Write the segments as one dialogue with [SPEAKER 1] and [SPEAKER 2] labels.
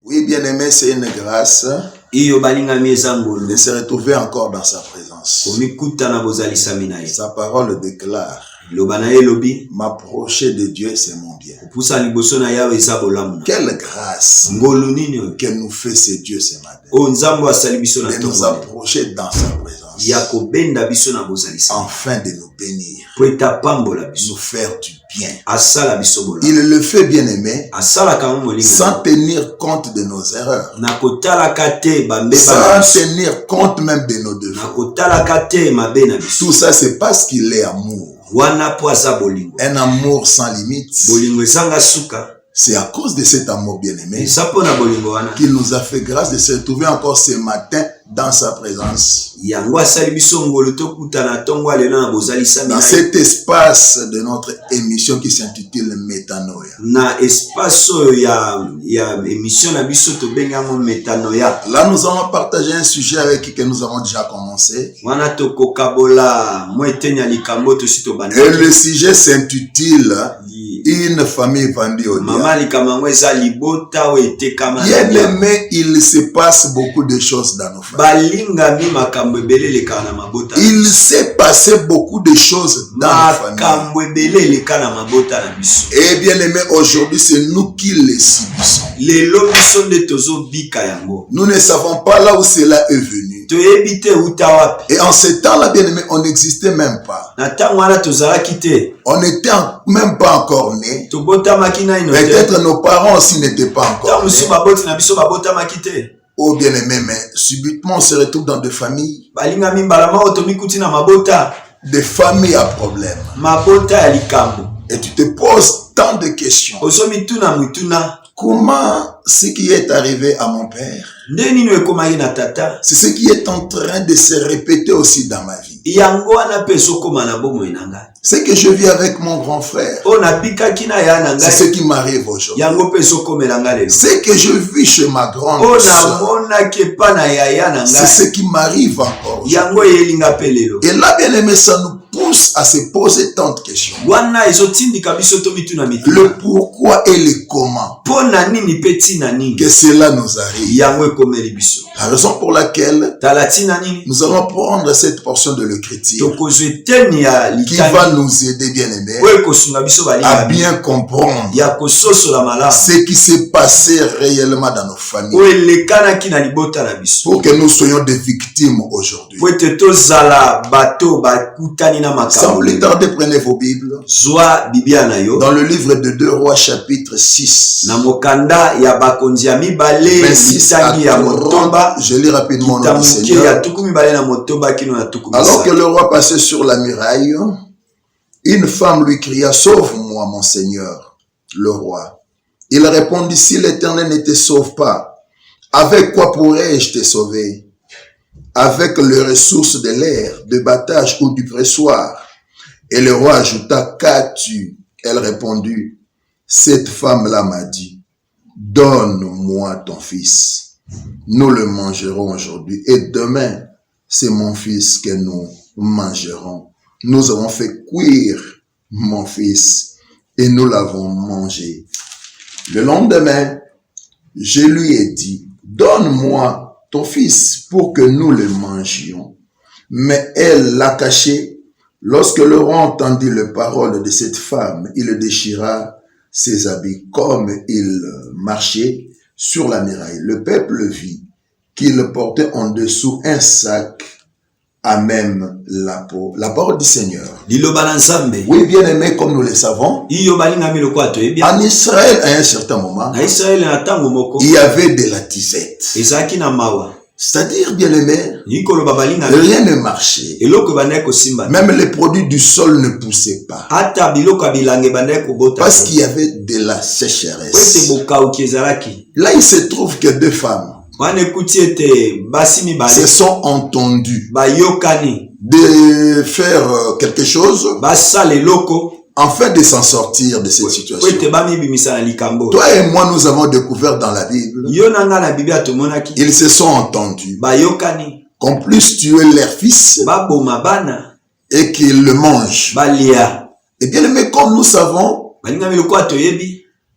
[SPEAKER 1] Oui, bien-aimé, c'est une grâce de se retrouver encore dans sa présence. Sa parole déclare: m'approcher de Dieu, c'est mon bien. Quelle grâce que nous fait ce Dieu ce matin, de nous approcher dans sa présence, afin de nous bénir, nous faire du bien. Il le fait, bien aimé, sans tenir compte de nos erreurs, sans tenir compte même de nos défauts. Tout ça, c'est parce qu'il est amour. Un amour sans limite. C'est à cause de cet amour bien-aimé qu'il nous a fait grâce de se retrouver encore ce matin dans sa présence. Dans cet espace de notre émission qui s'intitule Métanoïa. Là, nous allons partager un sujet avec qui que nous avons déjà commencé. Et le sujet s'intitule Une famille vendue au diable. Bien aimé, il se passe beaucoup de choses dans nos familles. Il s'est passé beaucoup de choses dans nos familles. Et bien aimé, aujourd'hui, c'est nous qui les subissons. Nous ne savons pas là où cela est venu. Et en ce temps-là, bien aimé, on n'existait même pas. On n'était même pas encore nés. Peut-être nos parents aussi n'étaient pas encore nés. Oh bien aimé, mais subitement on se retrouve dans des familles. Des familles à problème. Et tu te poses tant de questions. Comment ce qui est arrivé à mon père, c'est ce qui est en train de se répéter aussi dans ma vie. Ce que je vis avec mon grand frère, c'est ce qui m'arrive aujourd'hui. Ce que je vis chez ma grande soeur, c'est ce qui m'arrive encore aujourd'hui. Et là, bien aimé, ça nous pousse à se poser tant de questions. Le pourquoi et le comment que cela nous arrive. La raison pour laquelle nous allons prendre cette portion de l'Écriture qui va nous aider, bien aimés, à bien comprendre ce qui s'est passé réellement dans nos familles, pour que nous soyons des victimes aujourd'hui. Sans plus tarder, prenez vos Bibles dans le livre de 2 Rois chapitre 6. 26 à 30, je lis rapidement notre Seigneur. Alors que le roi passait sur la muraille, une femme lui cria: sauve-moi, mon Seigneur, le roi. Il répondit: si l'Éternel ne te sauve pas, avec quoi pourrais-je te sauver? Avec les ressources de l'air, de battage ou du pressoir? Et le roi ajouta: qu'as-tu? Elle répondit: cette femme-là m'a dit, donne-moi ton fils. Nous le mangerons aujourd'hui et demain, c'est mon fils que nous mangerons. Nous avons fait cuire mon fils et nous l'avons mangé. Le lendemain, je lui ai dit: donne-moi ton fils pour que nous le mangions. Mais elle l'a caché. Lorsque le roi entendit les paroles de cette femme, il déchira ses habits comme il marchait sur la muraille. Le peuple vit qu'il portait en dessous un sac à même la peau. La parole du Seigneur. Oui, bien aimé, comme nous le savons, en Israël, à un certain moment, il y avait de la disette. C'est-à-dire, bien aimé, rien ne marchait. Même les produits du sol ne poussaient pas. Parce qu'il y avait de la sécheresse. Là, il se trouve que deux femmes se sont entendues de faire quelque chose afin de s'en sortir de cette situation. Toi et moi, nous avons découvert dans la Bible, ils se sont entendus qu'on puisse tuer leur fils et qu'ils le mangent. Et bien aimé, comme nous savons,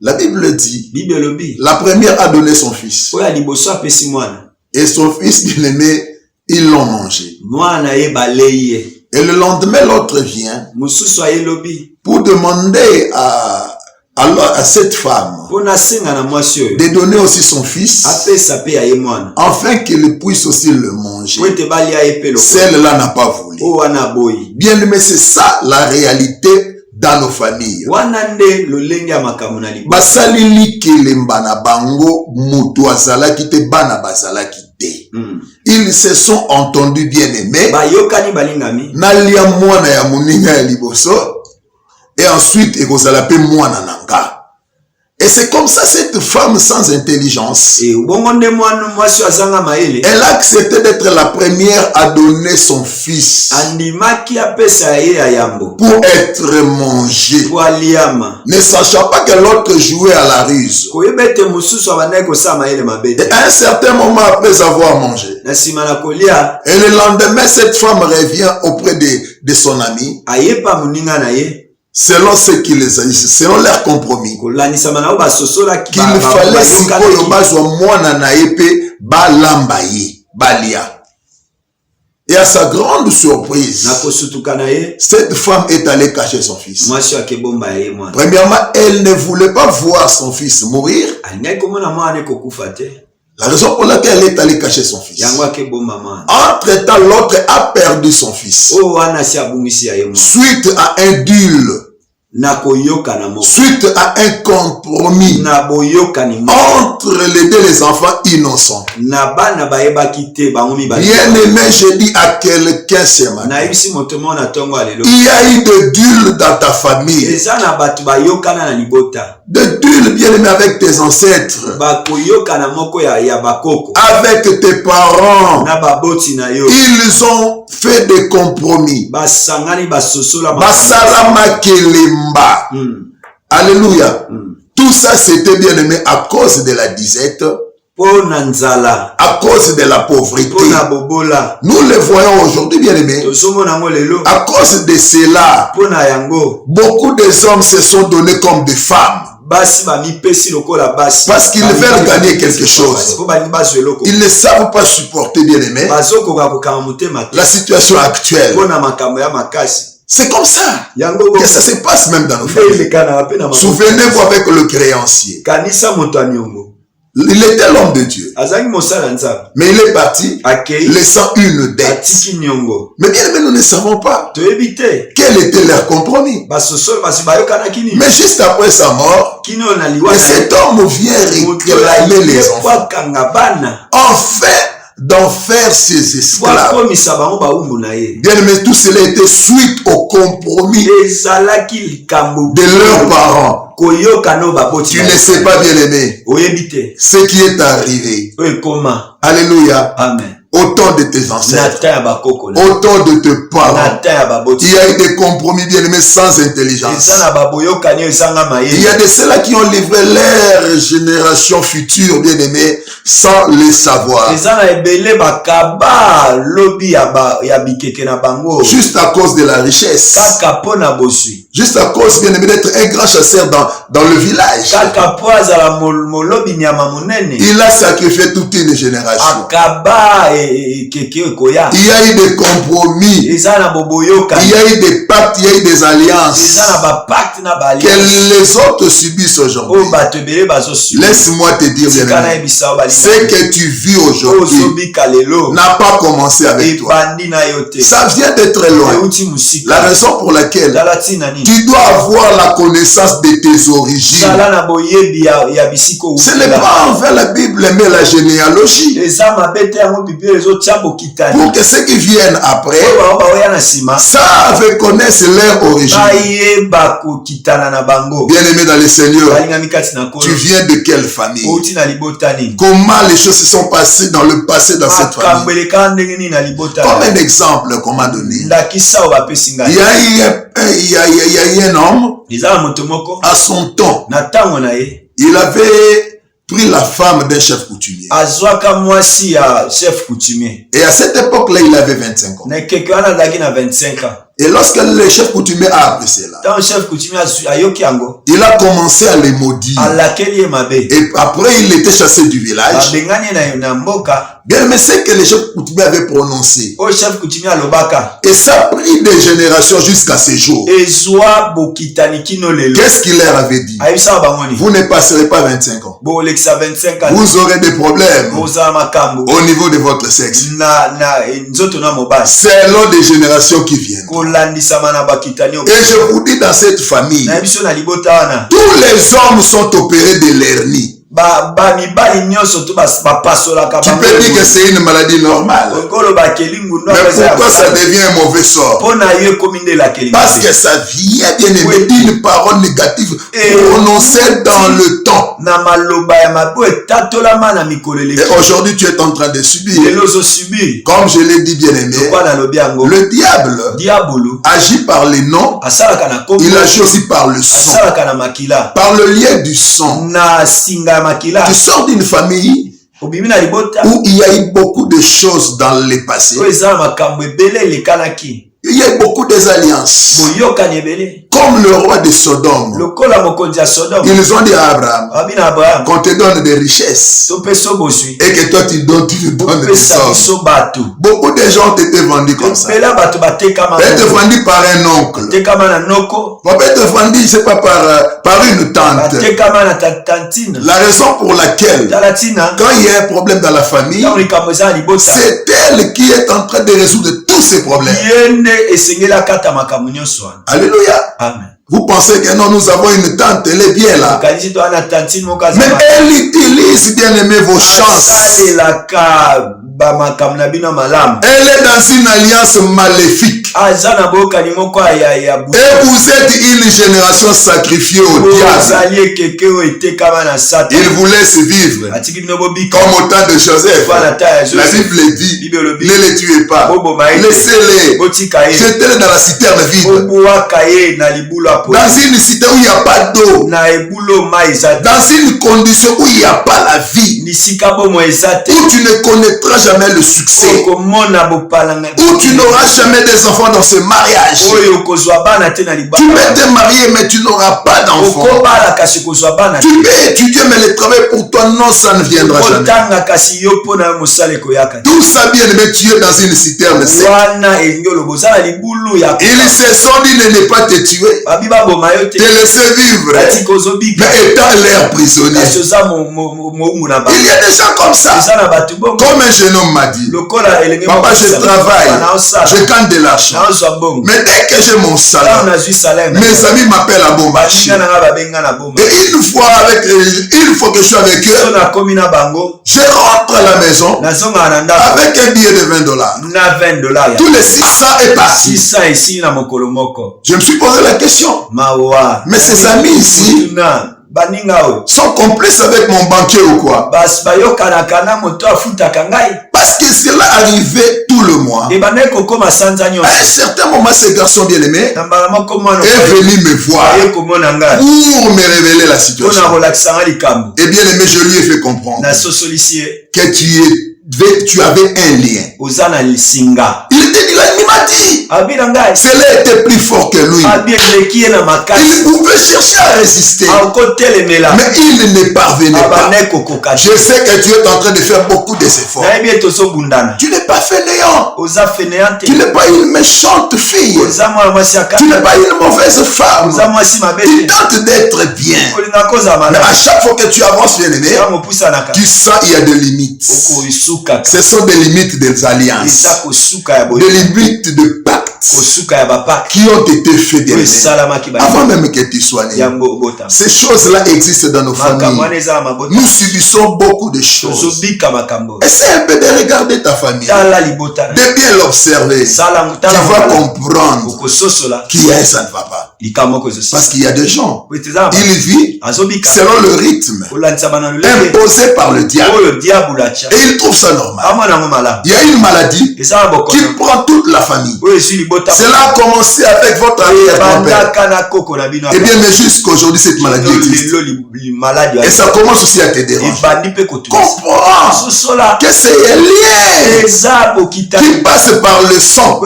[SPEAKER 1] La Bible dit, la première a donné son fils. Et son fils bien-aimé, ils l'ont mangé. Et le lendemain, l'autre vient pour demander à cette femme de donner aussi son fils afin qu'il puisse aussi le manger. Celle-là n'a pas voulu. Bien aimé, c'est ça la réalité dans nos familles. Basalili kelemba na bango mutu azalaki te bana bazalaki te. Ils se sont entendus bien aimés. Nalia mwana ya muninga ya liboso. Et ensuite, ekozala pe mwana nanga. Et c'est comme ça, cette femme sans intelligence, elle a accepté d'être la première à donner son fils pour être mangé, ne sachant pas que l'autre jouait à la ruse. Et à un certain moment après avoir mangé, et le lendemain, cette femme revient auprès de son ami, selon ce qu'ils ont dit, selon leur compromis, qu'il fallait sikoyo bazwa mwana na yepe balambaye balia. Et à sa grande surprise, cette femme est allée cacher son fils. Premièrement, elle ne voulait pas voir son fils mourir. La raison pour laquelle elle est allée cacher son fils. Entre-temps, l'autre a perdu son fils. Suite à un deal. Suite à un compromis entre les deux les enfants innocents. Bien aimé, je dis à quelqu'un ce matin, il y a eu de deal dans ta famille. De deal bien aimé avec tes ancêtres, avec tes parents. Ils ont fait des compromis. Alléluia. Tout ça c'était bien aimé à cause de la disette, à cause de la pauvreté. Nous le voyons aujourd'hui bien aimé. À cause de cela, beaucoup des hommes se sont donnés comme des femmes. Parce qu'ils veulent gagner quelque chose. Ils ne savent pas supporter bien aimé la situation actuelle. C'est comme ça que ça se passe même dans nos familles. Souvenez-vous avec le créancier. Il était l'homme de Dieu. Mais il est parti, laissant une dette. Mais bien aimé, nous ne savons pas quel était leur compromis. Mais juste après sa mort, cet homme vient réclamer les enfants. Enfin, d'en faire ses esclaves. Bien aimé, tout cela était suite au compromis de leurs parents. Tu ne sais pas bien aimé ce qui est arrivé. Alléluia. Amen. Autant de tes ancêtres, autant de tes parents, il y a eu des compromis bien aimés sans intelligence. Il y a de ceux-là qui ont livré leur génération future bien aimée sans le savoir. Juste à cause de la richesse. Juste à cause bien aimé d'être un grand chasseur dans le village. Il a sacrifié toute une génération. Il y a eu des compromis, il y a eu des pactes, il y a eu des alliances que les autres subissent aujourd'hui. Laisse-moi te dire bien aimé, ce que tu vis aujourd'hui n'a pas commencé avec toi. Ça vient d'être loin. La raison pour laquelle tu dois avoir la connaissance de tes origines. Ce n'est pas envers la Bible mais la généalogie. Pour que ceux qui viennent après savent connaissent leur origine. Bien aimé dans le Seigneur, tu viens de quelle famille? Comment les choses se sont passées dans le passé dans cette famille? Comme un exemple qu'on m'a donné. Il y a eu un homme, à son temps, il avait pris la femme d'un chef coutumier. Et à cette époque-là, il avait 25 ans. Et lorsque le chef coutumier a appris cela, il a commencé à les maudire. Et après, il était chassé du village. Bien, mais c'est que le chef coutumier avait prononcé. Et ça a pris des générations jusqu'à ces jours. Qu'est-ce qu'il leur avait dit? Vous ne passerez pas 25 ans. Vous aurez des problèmes au niveau de votre sexe. C'est l'un des générations qui viennent. Et je vous dis, dans cette famille, tous les hommes sont opérés de l'hernie. Tu peux dire que c'est une maladie normale. Mais pourquoi ça devient un mauvais sort? Parce que ça vient, bien aimé, d'une parole négative prononcée dans le temps. Et aujourd'hui, tu es en train de subir. Comme je l'ai dit, bien aimé, le diable agit par les noms. Il agit aussi par le sang. Par le lien du sang. Tu sors d'une famille où il y a eu beaucoup de choses dans le passé. Il y a eu beaucoup des alliances. Comme le roi de Sodome. Ils ont dit à Abraham qu'on te donne des richesses et que toi tu donnes des sommes. Beaucoup de gens ont été vendus comme ça. Ils ont été vendus par un oncle. Ils ont été vendus, je ne sais pas, par une tante. La raison pour laquelle, quand il y a un problème dans la famille, c'est elle qui est en train de résoudre tous ces problèmes. Alléluia. Amen. Vous pensez que non, nous avons une tante, elle est bien là. Mais elle utilise, bien aimé, vos chances. Elle est dans une alliance maléfique. Et vous êtes une génération sacrifiée au diable. Il vous laisse vivre comme au temps de Joseph. La Bible dit, ne les tuez pas, laissez-les, jetez-les dans la citerne vide. Dans une cité où il n'y a pas d'eau, dans une condition où il n'y a pas la vie, où tu ne connaîtras jamais le succès, où tu n'auras jamais des enfants dans ce mariage. Tu peux te marier mais tu n'auras pas d'enfants. Tu peux étudier mais le travail pour toi, non, ça ne viendra jamais. Tout ça, bien aimé, tu es dans une citerne sec. Ils se sont dit de ne pas te tuer, te laisser vivre, mais étant l'air prisonnier. Il y a des gens comme ça. Comme un jeune homme m'a dit, papa, je travaille, je gagne de l'argent, mais dès que j'ai mon salaire, mes amis m'appellent à Bombachi. Et une fois que je suis avec eux, je rentre à la maison avec un billet de $20. Tous les 600 est parti. Je me suis posé la question. Mais ces amis ici sont complices avec mon banquier ou quoi? Parce que cela arrivait tout le mois. À un certain moment, ce garçon bien aimé est venu me voir pour me révéler la situation. Et bien aimé, je lui ai fait comprendre que tu avais un lien. Il m'a dit, cela était plus fort que lui. Il pouvait chercher à résister, mais il ne parvenait pas. Je sais que tu es en train de faire beaucoup d'efforts. Tu n'es pas fainéant. Tu n'es pas une méchante fille. Tu n'es pas une mauvaise femme. Tu tentes d'être bien. Mais à chaque fois que tu avances, bien aimé, tu sens qu'il y a des limites. Ce sont des limites des alliances, des limites de pactes qui ont été faits bien aimé avant même que tu sois né. Ces choses-là existent dans nos familles. Nous subissons beaucoup de choses. Essaie un peu de regarder ta famille, de bien l'observer. Tu vas comprendre qu'il y a ça ne va pas. Parce qu'il y a des gens, ils vivent selon le rythme imposé par le diable. Et ils trouvent ça normal. Il y a une maladie qui prend toute la famille. Cela a commencé avec votre arrière-grand-père. Et bien, mais jusqu'aujourd'hui, cette maladie existe. Et ça commence aussi à te déranger. Comprends que c'est lié qui passe par le sang.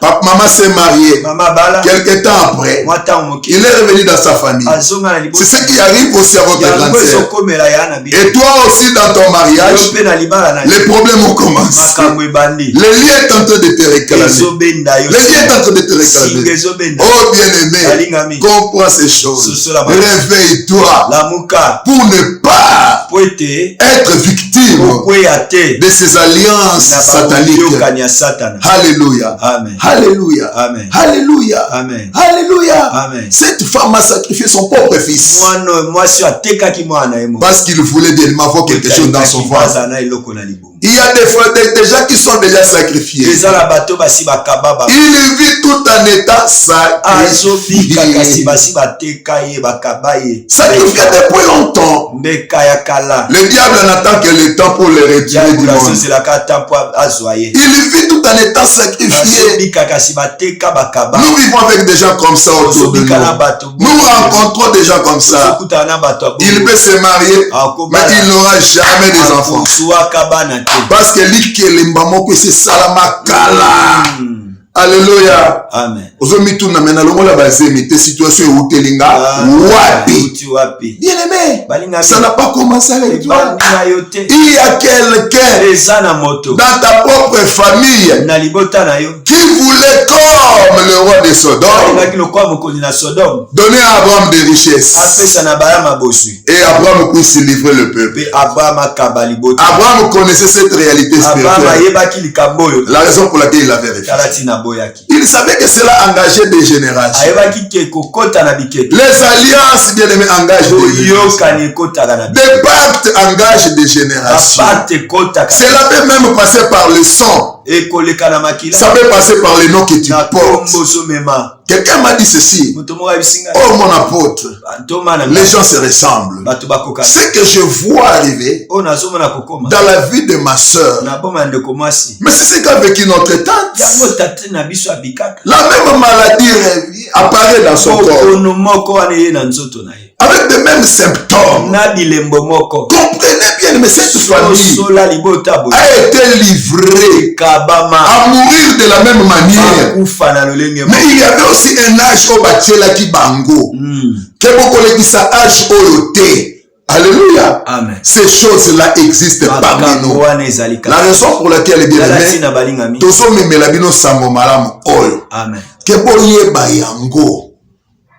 [SPEAKER 1] Papa, maman s'est mariée. Quelque temps après, il est revenu dans sa famille. C'est ce qui arrive aussi à votre grande sœur. Et toi aussi dans ton mariage, les problèmes ont commencé. Le lien est en train de te réclamer. Le lien est en train de te réclamer. Oh bien-aimé, comprends ces choses. Réveille-toi pour ne pas être victime de ces alliances sataniques. Alléluia.
[SPEAKER 2] Amen.
[SPEAKER 1] Alléluia.
[SPEAKER 2] Amen.
[SPEAKER 1] Alléluia.
[SPEAKER 2] Amen.
[SPEAKER 1] Alléluia.
[SPEAKER 2] Amen.
[SPEAKER 1] Cette femme a sacrifié son propre fils. Parce qu'il voulait bien avoir quelque chose dans son ventre. Il y a des gens qui sont déjà sacrifiés. Il vit tout en étant sacrifié. Sacrifié depuis longtemps. Le diable n'attend que le temps pour le retirer du monde. Il vit tout en étant sacrifié. Nous vivons avec des gens comme ça autour de nous. Nous rencontrons des gens comme ça. Il peut se marier, mais il n'aura jamais des enfants. Parce que l'Ikelimbamo, c'est Salamakala. Alléluia.
[SPEAKER 2] Amen.
[SPEAKER 1] Bien aimé, ça n'a pas commencé avec toi. Il y a quelqu'un dans ta propre famille qui voulait, comme le roi de Sodome, donner à Abraham des richesses. Et Abraham puisse livrer le peuple. Abraham connaissait cette réalité spirituelle. La raison pour laquelle il avait réfléchi. Il savait que cela engageait des générations. Les alliances, bien aimés, engagent des générations. Des pactes engagent des générations. Cela peut même passer par le sang. Ça peut passer par les noms que tu portes. Quelqu'un m'a dit ceci. Oh mon apôtre, les gens se ressemblent. Ce que je vois arriver dans la vie de ma soeur, mais c'est ce qu'a vécu notre tante. La même maladie apparaît dans son corps. Avec les mêmes symptômes. Comprenez bien, mais cette famille a été livrée à mourir de la même manière. Mais il y avait aussi un âge au Bachela qui bango. Que beaucoup qui sa âge au yoté. Alléluia.
[SPEAKER 2] Amen.
[SPEAKER 1] Ces choses-là existent parmi nous. La raison pour laquelle, bien aimé, tous les melabino sango malam oyo.
[SPEAKER 2] Amen.
[SPEAKER 1] Que boye bayango.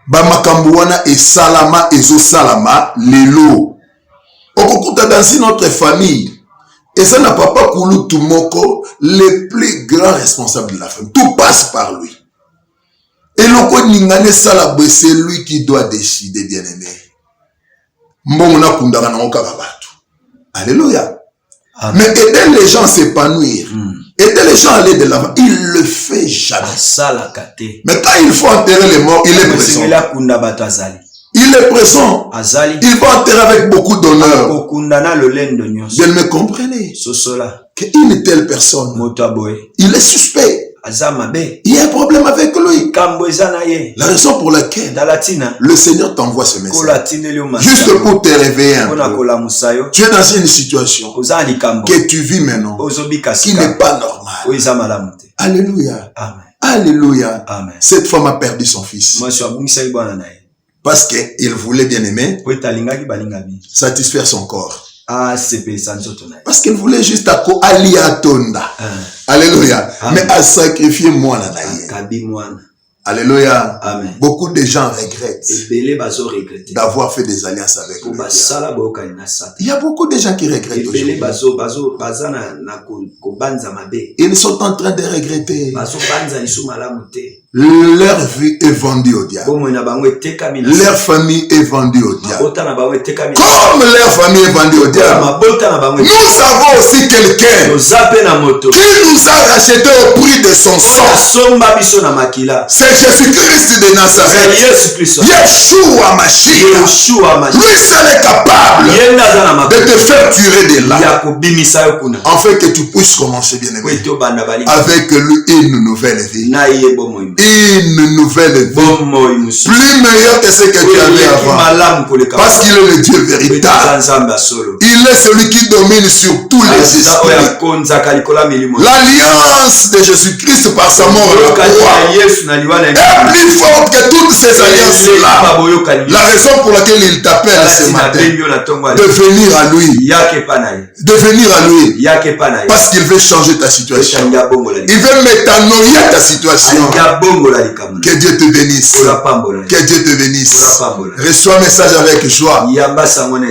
[SPEAKER 1] Bamakambu wana esalama ezosalama lelo. Okokuta dans notre famille. Et ça n'a pas Kulutu Moko, le plus grand responsable de la famille. Tout passe par lui. Et loko ningane salabwe, c'est lui qui doit décider, bien aimé. Mbongona kundara na okababatu. Alléluia.
[SPEAKER 2] Amen.
[SPEAKER 1] Mais aider les gens à s'épanouir. Aider les gens à aller de l'avant. Il le fait jamais. Mais quand il faut enterrer les morts, il est présent. Il est présent. Il va enterrer avec beaucoup d'honneur. Bien me comprenez. Qu'une telle personne, il est suspect. Il y a un problème avec lui. La raison pour laquelle le Seigneur t'envoie ce message, juste pour te réveiller un peu. Tu es dans une situation que tu vis maintenant qui n'est pas normale. Alléluia.
[SPEAKER 2] Amen.
[SPEAKER 1] Alléluia.
[SPEAKER 2] Amen.
[SPEAKER 1] Cette femme a perdu son fils parce qu'il voulait, bien aimer, satisfaire son corps. Parce qu'il voulait juste aller à Tonda. Alléluia. Mais à sacrifier moi. Alléluia.
[SPEAKER 2] Amen.
[SPEAKER 1] Beaucoup de gens regrettent d'avoir fait des alliances avec lui. Il y a beaucoup de gens qui regrettent aujourd'hui. Ils sont en train de regretter. Leur vie est vendue au diable. Leur famille est vendue au diable. Comme leur famille est vendue au diable, nous avons aussi quelqu'un qui nous a racheté au prix de son sang. C'est Jésus-Christ de Nazareth. Yeshua Mashiach. Lui seul est capable de te faire tirer de là. Afin que tu puisses commencer, bien aimé, avec lui une nouvelle vie. Une nouvelle vie. Plus meilleure que ce que tu avais avant. Parce qu'il est le Dieu véritable. Il est celui qui domine sur tous les esprits. L'alliance de Jésus-Christ par sa mort à la croix est plus forte que toutes ces alliances-là. La raison pour laquelle il t'appelle ce matin, de venir à lui. De venir à lui. Parce qu'il veut changer ta situation. Il veut métanoïer ta situation. Que Dieu te bénisse. Que Dieu te bénisse. Reçois un message avec joie.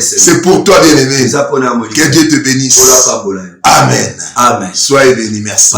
[SPEAKER 1] C'est pour toi, bien-aimé. Que Dieu te bénisse. Amen. Soyez bénis. Merci.